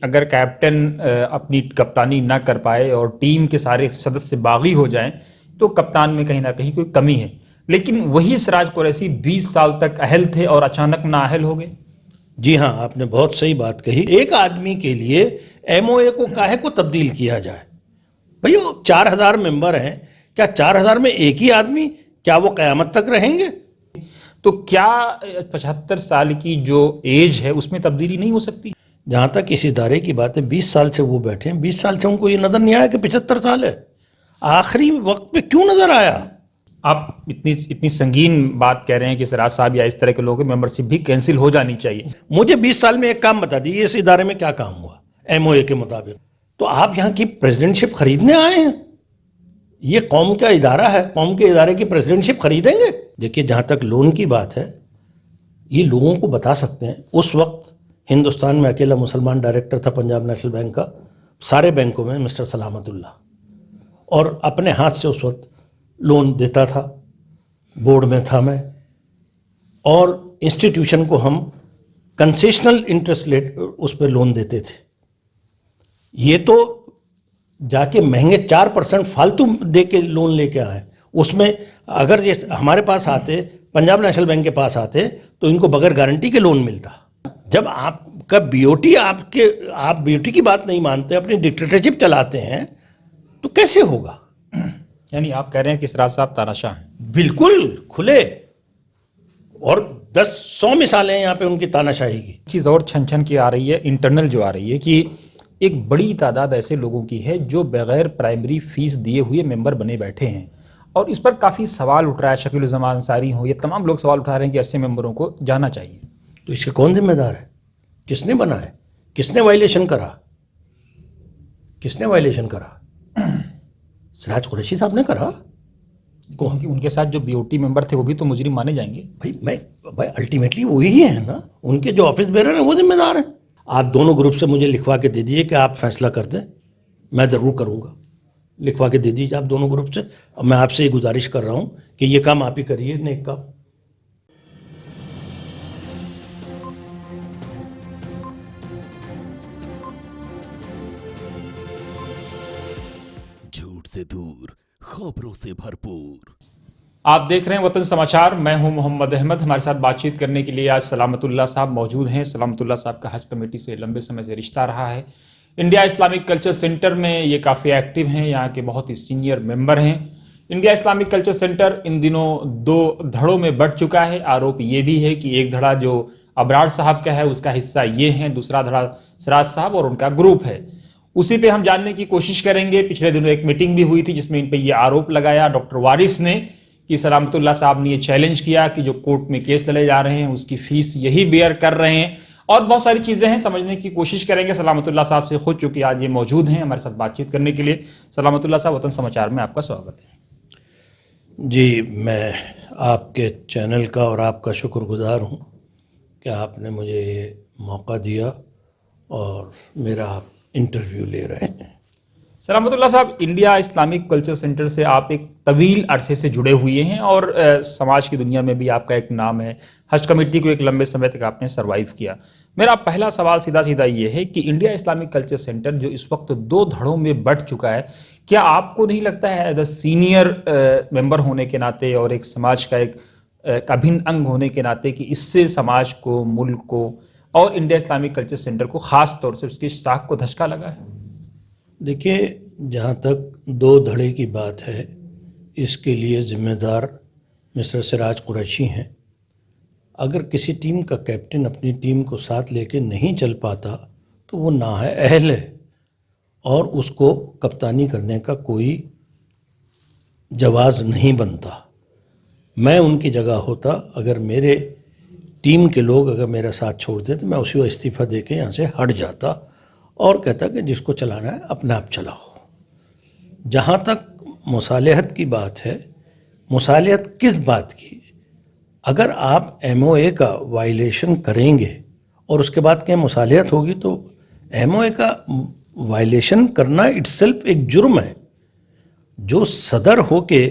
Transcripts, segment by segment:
अगर कैप्टन अपनी कप्तानी ना कर पाए और टीम के सारे सदस्य बागी हो जाएं तो कप्तान में कहीं ना कहीं कोई कमी है। लेकिन वही सिराज कुरैशी 20 साल तक अहल थे और अचानक नाअहल हो गए। जी हाँ, आपने बहुत सही बात कही। एक आदमी के लिए एमओए को काहे को तब्दील किया जाए? भैया 4,000 मेंबर हैं, क्या 4,000 में एक ही आदमी, क्या वो कयामत तक रहेंगे? तो क्या 75 साल की जो एज है उसमें तब्दीली नहीं हो सकती? जहाँ तक इस इदारे की बात है, 20 साल से वो बैठे हैं, 20 साल से उनको ये नज़र नहीं आया कि 75 साल है। आखिरी वक्त पे क्यों नज़र आया? आप इतनी संगीन बात कह रहे हैं कि सिराज साहब या इस तरह के लोगों की मेंबरशिप भी कैंसिल हो जानी चाहिए। मुझे 20 साल में एक काम बता दीजिए, इस इदारे में क्या काम हुआ एमओए के मुताबिक? तो आप यहाँ की प्रेसिडेंटशिप खरीदने आए हैं? ये कौम का इदारा है, कौम के इदारे की प्रेसिडेंटशिप खरीदेंगे? देखिए, जहाँ तक लोन की बात है, ये लोगों को बता सकते हैं। उस वक्त हिंदुस्तान में अकेला मुसलमान डायरेक्टर था पंजाब नेशनल बैंक का, सारे बैंकों में मिस्टर सलामतुल्लाह, और अपने हाथ से उस वक्त लोन देता था, बोर्ड में था मैं, और इंस्टीट्यूशन को हम कंसेशनल इंटरेस्ट रेट उस पर लोन देते थे। ये तो जाके महंगे 4% फालतू दे के लोन लेके आए। उसमें अगर ये हमारे पास आते, पंजाब नेशनल बैंक के पास आते, तो इनको बगैर गारंटी के लोन मिलता। जब आपका बीओटी आप बीओटी की बात नहीं मानते, अपनी डिक्टेटरशिप चलाते हैं, तो कैसे होगा? यानी आप कह रहे हैं कि सिराज साहब तानाशाह हैं? बिल्कुल खुले, और 10-100 मिसालें यहाँ पे उनकी तानाशाही की। चीज़ और छन छन की आ रही है, इंटरनल जो आ रही है, कि एक बड़ी तादाद ऐसे लोगों की है जो बगैर प्राइमरी फीस दिए हुए मेंबर बने बैठे हैं, और इस पर काफ़ी सवाल उठ रहा है। शकील उज़्ज़मान अंसारी हो, ये तमाम लोग सवाल उठा रहे हैं कि ऐसे मेंबरों को जाना चाहिए। तो इसके कौन जिम्मेदार है? किसने बनाया? किसने वायलेशन करा? किसने वायलेशन करा? सिराज कुरैशी साहब ने करा। उनके साथ जो बीओटी मेंबर थे वो भी तो मुजरिम माने जाएंगे। भाई अल्टीमेटली वही ही है ना, उनके जो ऑफिस बेरर हैं वो जिम्मेदार हैं। आप दोनों ग्रुप से मुझे लिखवा के दे दीजिए कि आप फैसला कर दें, मैं ज़रूर करूँगा। लिखवा के दे दीजिए आप दोनों ग्रुप से, और मैं आपसे ये गुजारिश कर रहा हूँ कि ये काम आप ही करिए, नेक काम। झूठ से दूर, खबरों से भरपूर। आप देख रहे हैं वतन समाचार, मैं हूं मोहम्मद अहमद। हमारे साथ बातचीत करने के लिए आज सलामतुल्लाह साहब मौजूद हैं। सलामतुल्लाह साहब का हज कमेटी से लंबे समय से रिश्ता रहा है। इंडिया इस्लामिक कल्चर सेंटर में ये काफ़ी एक्टिव हैं, यहाँ के बहुत ही सीनियर मेंबर हैं। इंडिया इस्लामिक कल्चर सेंटर इन दिनों 2 धड़ों में बढ़ चुका है। आरोप ये भी है कि एक धड़ा जो अबरार साहब का है उसका हिस्सा ये है, दूसरा धड़ा सिराज साहब और उनका ग्रुप है। उसी पे हम जानने की कोशिश करेंगे। पिछले दिनों एक मीटिंग भी हुई थी जिसमें इन पे ये आरोप लगाया डॉक्टर वारिस ने कि सलामतुल्लाह साहब ने ये चैलेंज किया कि जो कोर्ट में केस लड़े जा रहे हैं उसकी फीस यही बेयर कर रहे हैं, और बहुत सारी चीज़ें हैं, समझने की कोशिश करेंगे। सलामतुल्लाह साहब से खुद चूंकि आज ये मौजूद हैं हमारे साथ बातचीत करने के लिए। सलामतुल्लाह साहब, वतन समाचार में आपका स्वागत है। जी, मैं आपके चैनल का और आपका शुक्रगुजार हूँ कि आपने मुझे ये मौका दिया और मेरा आप इंटरव्यू ले रहे हैं। सलामतुल्लाह साहब, इंडिया इस्लामिक कल्चर सेंटर से आप एक तवील अरसे से जुड़े हुए हैं और समाज की दुनिया में भी आपका एक नाम है। हज कमेटी को एक लंबे समय तक आपने सर्वाइव किया। मेरा पहला सवाल सीधा सीधा ये है कि इंडिया इस्लामिक कल्चर सेंटर जो इस वक्त 2 धड़ों में बढ़ चुका है, क्या आपको नहीं लगता है एज अ सीनियर मेंबर होने के नाते और एक समाज का एक अभिन्न अंग होने के नाते कि इससे समाज को, मुल्क को और इंडिया इस्लामिक कल्चर सेंटर को खास तौर से उसकी साख को धचका लगा है? देखिए, जहाँ तक 2 धड़े की बात है, इसके लिए ज़िम्मेदार मिस्टर सिराज कुरैशी हैं। अगर किसी टीम का कैप्टन अपनी टीम को साथ लेके नहीं चल पाता तो वो नाअहल है और उसको कप्तानी करने का कोई जवाज़ नहीं बनता। मैं उनकी जगह होता, अगर मेरे टीम के लोग अगर मेरा साथ छोड़ देते तो मैं उसी को इस्तीफ़ा दे के यहाँ से हट जाता और कहता कि जिसको चलाना है अपने आप चलाओ। जहाँ तक मुसालिहत की बात है, मुसालिहत किस बात की? अगर आप एमओए का वायलेशन करेंगे और उसके बाद क्या मुसालिहत होगी, तो एमओए का वायलेशन करना इटसेल्फ एक जुर्म है। जो सदर होके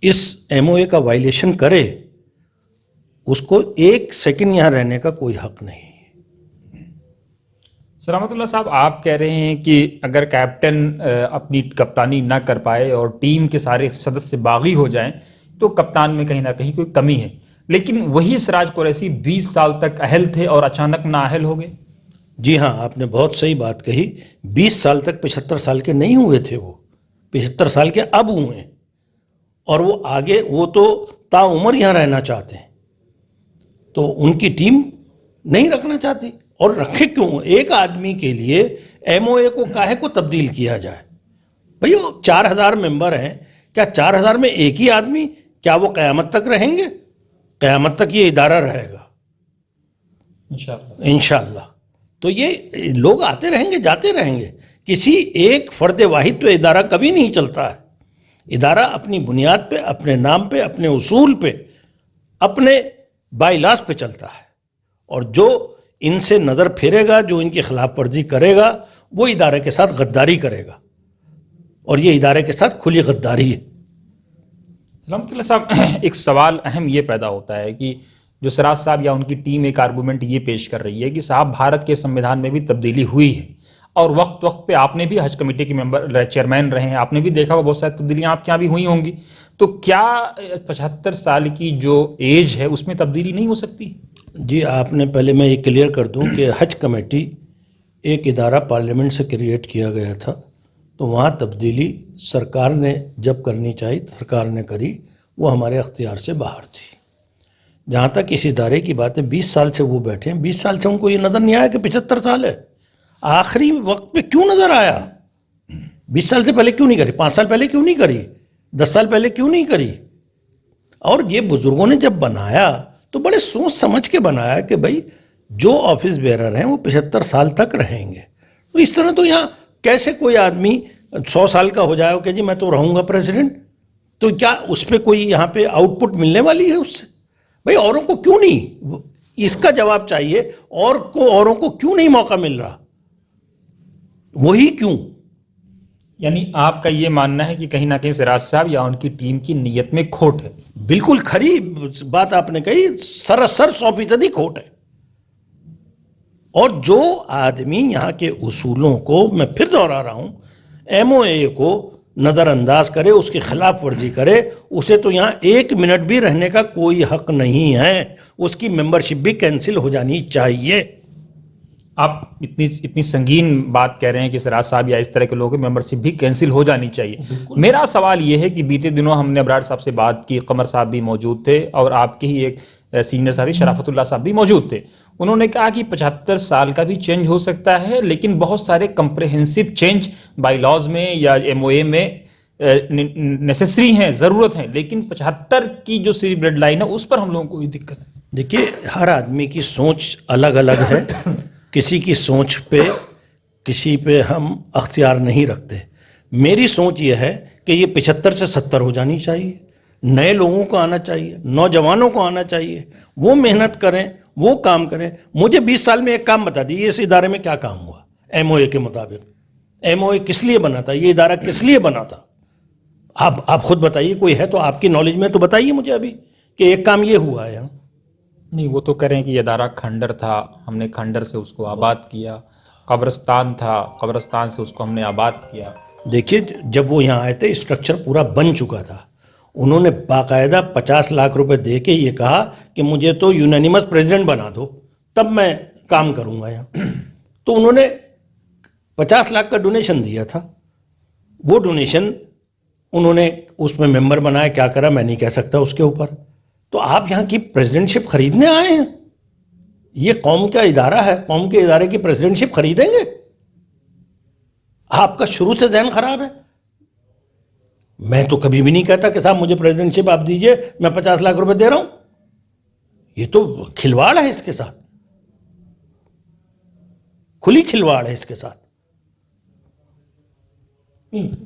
इस एमओए का वायलेशन करे उसको 1 सेकंड यहाँ रहने का कोई हक नहीं। सलामतुल्लाह साहब, आप कह रहे हैं कि अगर कैप्टन अपनी कप्तानी ना कर पाए और टीम के सारे सदस्य बागी हो जाएं तो कप्तान में कहीं ना कहीं कोई कमी है, लेकिन वही सिराज कुरैशी 20 साल तक अहल थे और अचानक नाअहल हो गए। जी हाँ, आपने बहुत सही बात कही। 20 साल तक 75 साल के नहीं हुए थे, वो 75 साल के अब हुए हैं और वो आगे, वो तो ताउम्र यहाँ रहना चाहते हैं, तो उनकी टीम नहीं रखना चाहती। और रखे क्यों? एक आदमी के लिए एमओए को काहे को तब्दील किया जाए? भाई वो 4000 मेंबर हैं, क्या 4000 में एक ही आदमी, क्या वो क़यामत तक रहेंगे? क़यामत तक ये इदारा रहेगा इंशाअल्लाह। तो ये लोग आते रहेंगे जाते रहेंगे, किसी एक फर्द वाहिद पे इदारा कभी नहीं चलता है। इदारा अपनी बुनियाद पे, अपने नाम पे, अपने उसूल पे, अपने बाइलास पे चलता है, और जो इनसे नज़र फेरेगा, जो इनकी खिलाफ वर्जी करेगा, वो इदारे के साथ गद्दारी करेगा, और ये इदारे के साथ खुली गद्दारी है। सलामतुल्लाह साहब, एक सवाल अहम ये पैदा होता है कि जो सिराज साहब या उनकी टीम एक आर्गूमेंट ये पेश कर रही है कि साहब भारत के संविधान में भी तब्दीली हुई है, और वक्त वक्त पे आपने भी हज कमेटी के मेंबर चेयरमैन रहे हैं, आपने भी देखा होगा बहुत सारी तब्दीलियां आपके यहाँ भी हुई होंगी, तो क्या 75 साल की जो एज है उसमें तब्दीली नहीं हो सकती? जी, आपने, पहले मैं ये क्लियर कर दूं कि हज कमेटी एक इदारा पार्लियामेंट से क्रिएट किया गया था, तो वहाँ तब्दीली सरकार ने जब करनी चाहिए सरकार ने करी, वो हमारे अख्तियार से बाहर थी। जहाँ तक इस इदारे की बात है, 20 साल से वो बैठे हैं, 20 साल से उनको ये नज़र नहीं आया कि 75 साल है। आखिरी वक्त पे क्यों नज़र आया? 20 साल से पहले क्यों नहीं करी? 5 साल पहले क्यों नहीं करी? 10 साल पहले क्यों नहीं करी? और ये बुजुर्गों ने जब बनाया तो बड़े सोच समझ के बनाया कि भाई जो ऑफिस बेरर हैं वो 75 साल तक रहेंगे। तो इस तरह तो यहाँ कैसे कोई आदमी 100 साल का हो जाए कि जी मैं तो रहूँगा प्रेसिडेंट, तो क्या उस पर कोई यहाँ पे आउटपुट मिलने वाली है उससे? भाई औरों को क्यों नहीं, इसका जवाब चाहिए। औरों को क्यों नहीं मौका मिल रहा, वही क्यों? यानी आपका ये मानना है कि कहीं ना कहीं सिराज साहब या उनकी टीम की नीयत में खोट है? बिल्कुल खरी बात आपने कही, सरासर 100% खोट है। और जो आदमी यहाँ के उसूलों को, मैं फिर दोहरा रहा हूँ, एमओए को नज़रअंदाज करे, उसकी खिलाफ वर्जी करे, उसे तो यहाँ 1 मिनट भी रहने का कोई हक नहीं है। उसकी मेंबरशिप भी कैंसिल हो जानी चाहिए। आप इतनी संगीन बात कह रहे हैं कि सिराज साहब या इस तरह के लोगों की मेंबरशिप भी कैंसिल हो जानी चाहिए। मेरा सवाल ये है कि बीते दिनों हमने अबरार साहब से बात की, कमर साहब भी मौजूद थे और आपके ही एक सीनियर साथी शराफतुल्लाह साहब भी मौजूद थे। उन्होंने कहा कि 75 साल का भी चेंज हो सकता है, लेकिन बहुत सारे कंप्रेहेंसिव चेंज बाई लॉज में या एमओए में नेसेसरी हैं, ज़रूरत है, लेकिन 75 की जो सीरी ब्लड लाइन है उस पर हम लोगों को कोई दिक्कत है। देखिए, हर आदमी की सोच अलग अलग है। किसी की सोच पे, किसी पे हम अख्तियार नहीं रखते। मेरी सोच ये है कि ये 75 से 70 हो जानी चाहिए। नए लोगों को आना चाहिए, नौजवानों को आना चाहिए, वो मेहनत करें, वो काम करें। मुझे 20 साल में एक काम बता दीजिए, इस इदारे में क्या काम हुआ एमओए के मुताबिक? एमओए किस लिए बना था? ये इदारा किस लिए बना था? आप खुद बताइए, कोई है तो आपकी नॉलेज में तो बताइए मुझे अभी कि एक काम ये हुआ है यहाँ। नहीं, वो तो कह रहे हैं कि ये अदारा खंडर था, हमने खंडर से उसको आबाद किया, कब्रिस्तान था, कब्रिस्तान से उसको हमने आबाद किया। देखिए, जब वो यहाँ आए थे स्ट्रक्चर पूरा बन चुका था। उन्होंने बाकायदा 50 लाख रुपए दे के ये कहा कि मुझे तो यूनानिमस प्रेसिडेंट बना दो, तब मैं काम करूँगा यहाँ। तो उन्होंने 50 लाख का डोनेशन दिया था। वो डोनेशन उन्होंने उसमें मेंबर बनाया, क्या करा मैं नहीं कह सकता उसके ऊपर। तो आप यहाँ की प्रेसिडेंटशिप खरीदने आए हैं? ये कौम का इदारा है, कौम के इदारे की प्रेसिडेंटशिप खरीदेंगे? आपका शुरू से ज़हन खराब है। मैं तो कभी भी नहीं कहता कि साहब मुझे प्रेसिडेंटशिप आप दीजिए, मैं 50 लाख रुपए दे रहा हूं। ये तो खिलवाड़ है, इसके साथ खुली खिलवाड़ है इसके साथ।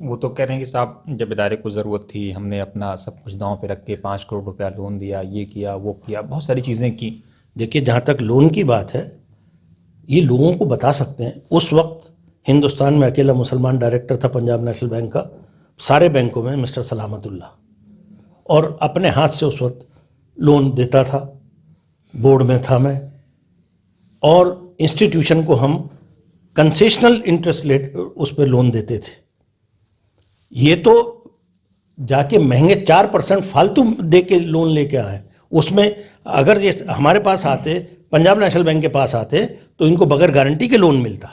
वो तो कह रहे हैं कि साहब जब इदारे को ज़रूरत थी, हमने अपना सब कुछ दांव पे रख के 5 करोड़ रुपया लोन दिया, ये किया वो किया, बहुत सारी चीज़ें की। देखिए, जहाँ तक लोन की बात है, ये लोगों को बता सकते हैं। उस वक्त हिंदुस्तान में अकेला मुसलमान डायरेक्टर था पंजाब नेशनल बैंक का, सारे बैंकों में मिस्टर सलामतुल्लाह, और अपने हाथ से उस वक्त लोन देता था। बोर्ड में था मैं, और इंस्टीट्यूशन को हम कंसेशनल इंटरेस्ट रेट उस पर लोन देते थे। ये तो जाके महंगे 4% फालतू दे के लोन लेके आए। उसमें अगर ये हमारे पास आते, पंजाब नेशनल बैंक के पास आते, तो इनको बगैर गारंटी के लोन मिलता,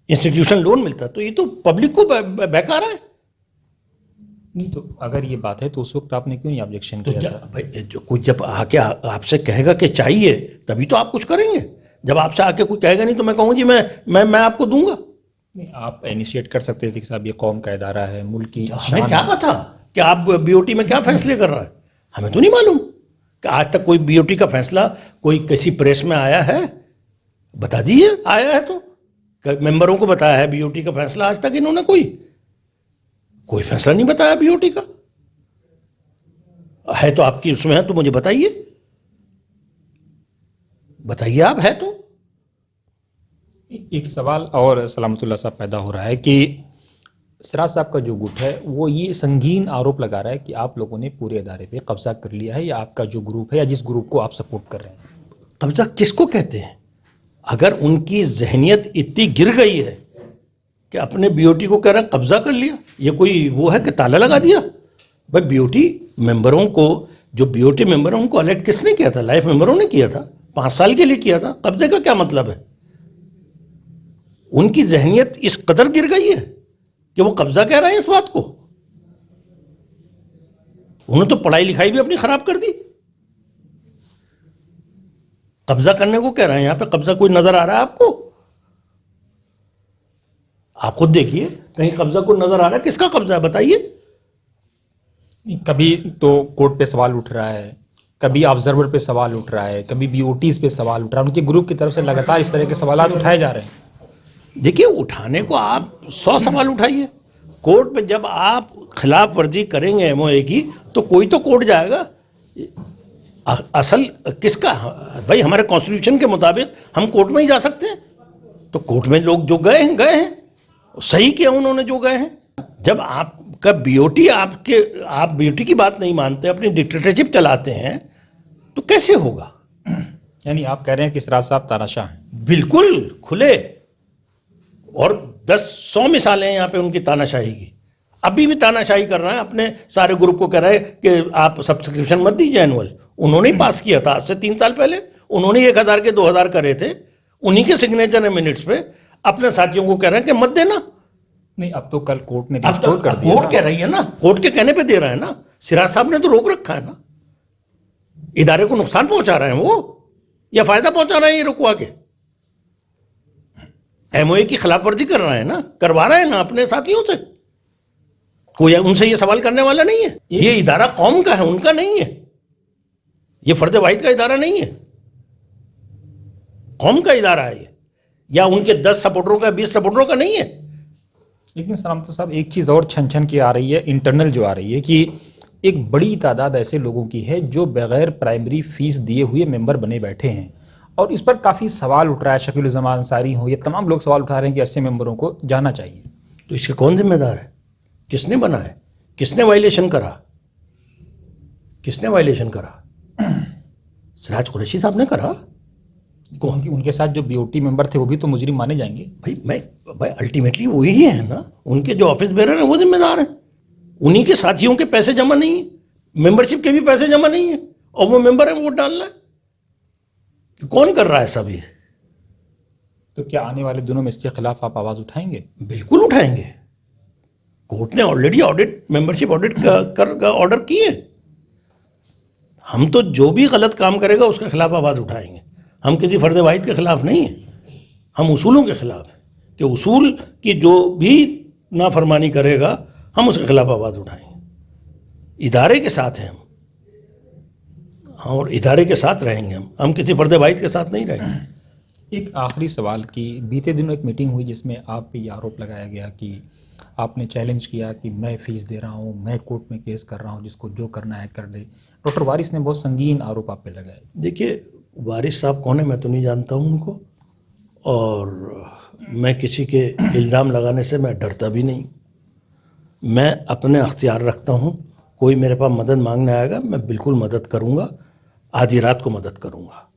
इंस्टीट्यूशन लोन मिलता। तो ये तो पब्लिक को बहका रहा है। नहीं, तो अगर ये बात है तो उस वक्त आपने क्यों नहीं ऑब्जेक्शन तो किया था? भाई जो कोई जब आके आपसे कहेगा कि चाहिए, तभी तो आप कुछ करेंगे। जब आपसे आके कोई कहेगा नहीं तो मैं कहूँ जी मैं आपको दूंगा। नहीं, आप इनिशिएट कर सकते थे कि साहब ये कौम का इदारा है, मुल्क की हमें शान क्या है। पता कि आप बीओटी में क्या फैसले कर रहा है, हमें तो नहीं मालूम कि आज तक कोई बीओटी का फैसला कोई किसी प्रेस में आया है। बता दीजिए, आया है तो मेंबरों को बताया है बीओटी का फैसला? आज तक इन्होंने कोई फैसला नहीं बताया बीओटी का। है तो आपकी उसमें है तो मुझे बताइए आप, है तो। एक सवाल और सलामतुल्लाह साहब पैदा हो रहा है कि सिराज साहब का जो गुट है वो ये संगीन आरोप लगा रहा है कि आप लोगों ने पूरे इदारे पे कब्जा कर लिया है, या आपका जो ग्रुप है या जिस ग्रुप को आप सपोर्ट कर रहे हैं। कब्जा किसको कहते हैं? अगर उनकी जहनियत इतनी गिर गई है कि अपने बीओटी को कह रहे हैं कब्जा कर लिया, ये कोई वो है कि ताला लगा दिया? भाई बीओटी मेंबरों को, जो बीओटी मेंबर हैं उनको इलेक्ट किसने किया था? लाइफ मेंबरों ने किया था, 5 साल के लिए किया था। कब्जे का क्या मतलब है? उनकी जहनियत इस कदर गिर गई है कि वो कब्जा कह रहे हैं इस बात को। उन्होंने तो पढ़ाई लिखाई भी अपनी खराब कर दी। कब्जा करने को कह रहे हैं। यहां पे कब्जा कोई नजर आ रहा है आपको? आप खुद देखिए, कहीं कब्जा को नजर आ रहा है? किसका कब्जा है बताइए? कभी तो कोर्ट पे सवाल उठ रहा है, कभी ऑब्जर्वर पे सवाल उठ रहा है, कभी बीओटीज पे सवाल उठ रहा है। उनके ग्रुप की तरफ से लगातार इस तरह के सवाल उठाए जा रहे हैं। देखिए, उठाने को आप 100 सवाल उठाइए। कोर्ट में जब आप खिलाफ वर्जी करेंगे एमओए की, तो कोई तो कोर्ट जाएगा। असल किसका? भाई हमारे कॉन्स्टिट्यूशन के मुताबिक हम कोर्ट में ही जा सकते हैं। तो कोर्ट में लोग जो गए हैं सही किया उन्होंने जो गए हैं। जब आपका बीओटी आप बीओटी की बात नहीं मानते, अपनी डिक्टेटरशिप चलाते हैं, तो कैसे होगा? यानी आप कह रहे हैं कि सिराज साहब तानाशाह हैं? बिल्कुल खुले, और 10-100 मिसालें हैं यहाँ पे उनकी तानाशाही की। अभी भी तानाशाही कर रहे हैं, अपने सारे ग्रुप को कह रहे हैं कि आप सब्सक्रिप्शन मत दीजिए एनुअल। उन्होंने ही पास किया था आज से 3 साल पहले। उन्होंने 1000 के 2000 करे थे, उन्हीं के सिग्नेचर है मिनट्स पे। अपने साथियों को कह रहे हैं कि मत देना। नहीं, अब तो कल कोर्ट ने अब तो रिस्टोर कर दिया। कोर्ट कह रही है ना, कोर्ट के कहने पे दे रहा है ना। सिराज साहब ने तो रोक रखा है ना। इदारे को नुकसान पहुंचा रहे हैं वो, या फायदा पहुंचा रहे हैं ये रुकवा के? एमओए की खिलाफ वर्जी कर रहे हैं ना, करवा रहे हैं ना अपने साथियों से। कोई उनसे ये सवाल करने वाला नहीं है। ये इदारा कौम का है, उनका नहीं है। ये फर्ज वाहिद का इदारा नहीं है, कौम का इदारा है ये। या उनके 10 सपोर्टरों का, 20 सपोर्टरों का नहीं है। लेकिन सलामत साहब, एक चीज़ और छन की आ रही है, इंटरनल जो आ रही है, कि एक बड़ी तादाद ऐसे लोगों की है जो बगैर प्राइमरी फीस दिए हुए मेंबर बने बैठे हैं, और इस पर काफ़ी सवाल उठ रहा है। शकील जमान अंसारी हो, ये तमाम लोग सवाल उठा रहे हैं कि ऐसे मेंबरों को जाना चाहिए। तो इसके कौन जिम्मेदार है? किसने बनाया? किसने वायलेशन करा? किसने वायलेशन करा? सिराज कुरैशी साहब ने करा। तो उनके साथ जो बीओटी मेंबर थे वो भी तो मुजरिम माने जाएंगे। भाई अल्टीमेटली वही है ना, उनके जो ऑफिस बेरर हैं वो जिम्मेदार हैं। उन्हीं के साथियों के पैसे जमा नहीं है, मेंबरशिप के भी पैसे जमा नहीं है, और वो मेंबर है वोट डालना है। कौन कर रहा है सब ये? तो क्या आने वाले दिनों में इसके खिलाफ आप आवाज उठाएंगे? बिल्कुल उठाएंगे। कोर्ट ने ऑलरेडी मेंबरशिप ऑडिट का ऑर्डर किए। हम तो जो भी गलत काम करेगा उसके खिलाफ आवाज उठाएंगे। हम किसी फर्द वाहिद के खिलाफ नहीं है, हम उसूलों के खिलाफ हैं कि उसूल की जो भी नाफरमानी करेगा हम उसके खिलाफ आवाज उठाएंगे। इदारे के साथ हैं हम, और इदारे के साथ रहेंगे हम किसी फर्द वाहिद के साथ नहीं रहेंगे। एक आखिरी सवाल की, बीते दिनों एक मीटिंग हुई जिसमें आप पे ये आरोप लगाया गया कि आपने चैलेंज किया कि मैं फीस दे रहा हूँ, मैं कोर्ट में केस कर रहा हूँ, जिसको जो करना है कर दे। डॉक्टर वारिस ने बहुत संगीन आरोप आप पे लगाए। देखिए, वारिस साहब कौन है मैं तो नहीं जानता हूँ उनको, और मैं किसी के इल्ज़ाम लगाने से मैं डरता भी नहीं। मैं अपने अख्तियार रखता हूँ। कोई मेरे पास मदद मांगने आएगा, मैं बिल्कुल मदद करूँगा, आधी रात को मदद करूँगा,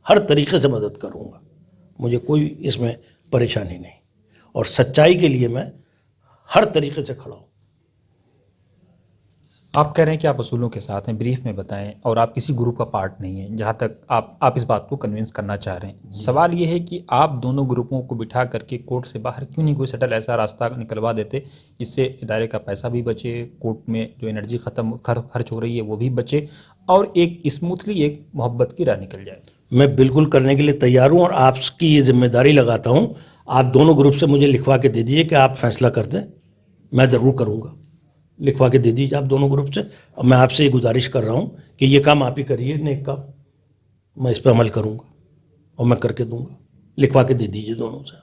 हर तरीके से मदद करूँगा। मुझे कोई इसमें परेशानी नहीं, और सच्चाई के लिए मैं हर तरीके से खड़ा हूँ। आप कह रहे हैं कि आप असूलों के साथ हैं, ब्रीफ में बताएं, और आप किसी ग्रुप का पार्ट नहीं हैं, जहां तक आप इस बात को कन्विंस करना चाह रहे हैं। सवाल ये है कि आप दोनों ग्रुपों को बिठा करके कोर्ट से बाहर क्यों नहीं कोई सटल ऐसा रास्ता निकलवा देते जिससे इदारे का पैसा भी बचे, कोर्ट में जो एनर्जी खर्च हो रही है वो भी बचे, और एक स्मूथली एक मोहब्बत की राह निकल जाए। मैं बिल्कुल करने के लिए तैयार हूँ, और आपकी ये जिम्मेदारी लगाता हूँ, आप दोनों ग्रुप से मुझे लिखवा के दे दीजिए कि आप फैसला कर दें, मैं ज़रूर करूँगा। लिखवा के दे दीजिए आप दोनों ग्रुप से, और मैं आपसे ये गुजारिश कर रहा हूँ कि ये काम आप ही करिए, नेक काम, मैं इस पर अमल करूँगा और मैं करके दूंगा। लिखवा के दे दीजिए दोनों से,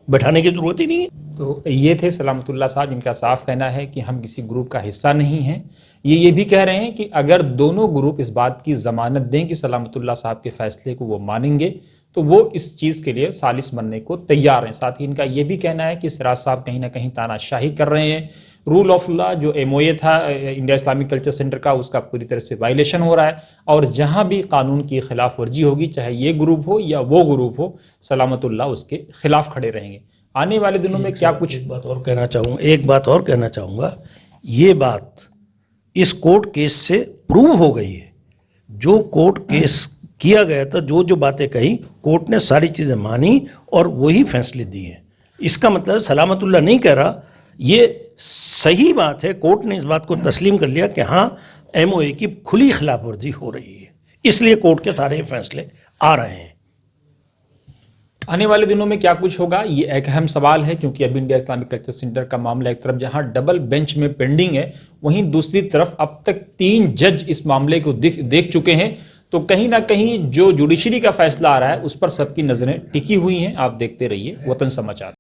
बैठाने की ज़रूरत ही नहीं है। तो ये थे सलामतुल्लाह साहब, जिनका साफ कहना है कि हम किसी ग्रुप का हिस्सा नहीं हैं। ये भी कह रहे हैं कि अगर दोनों ग्रुप इस बात की ज़मानत दें कि सलामतुल्लाह साहब के फैसले को वो मानेंगे तो वो इस चीज़ के लिए सालिस बनने को तैयार हैं। साथ ही इनका ये भी कहना है कि सिराज साहब कहीं ना कहीं तानाशाही कर रहे हैं, रूल ऑफ लॉ जो MOA था इंडिया इस्लामिक कल्चर सेंटर का, उसका पूरी तरह से वायलेशन हो रहा है, और जहां भी कानून की खिलाफ वर्जी होगी, चाहे ये ग्रुप हो या वो ग्रुप हो, सलामतुल्लाह उसके खिलाफ खड़े रहेंगे। आने वाले दिनों में क्या कुछ एक बात और कहना चाहूँगा, ये बात इस कोर्ट केस से प्रूव हो गई है। जो कोर्ट केस किया गया था, जो बातें कही, कोर्ट ने सारी चीज़ें मानी और वही फैसले दिए। इसका मतलब सलामतुल्लाह नहीं कह रहा, ये सही बात है। कोर्ट ने इस बात को तस्लीम कर लिया कि हाँ, MOA की खुली खिलाफ वर्जी हो रही है, इसलिए कोर्ट के सारे फैसले आ रहे हैं। आने वाले दिनों में क्या कुछ होगा, ये एक अहम सवाल है, क्योंकि अभी इंडिया इस्लामिक कल्चर सेंटर का मामला एक तरफ जहां डबल बेंच में पेंडिंग है, वहीं दूसरी तरफ अब तक 3 जज इस मामले को देख चुके हैं। तो कहीं ना कहीं जो जुडिशरी का फैसला आ रहा है उस पर सबकी नजरें टिकी हुई हैं। आप देखते रहिए वतन समाचार।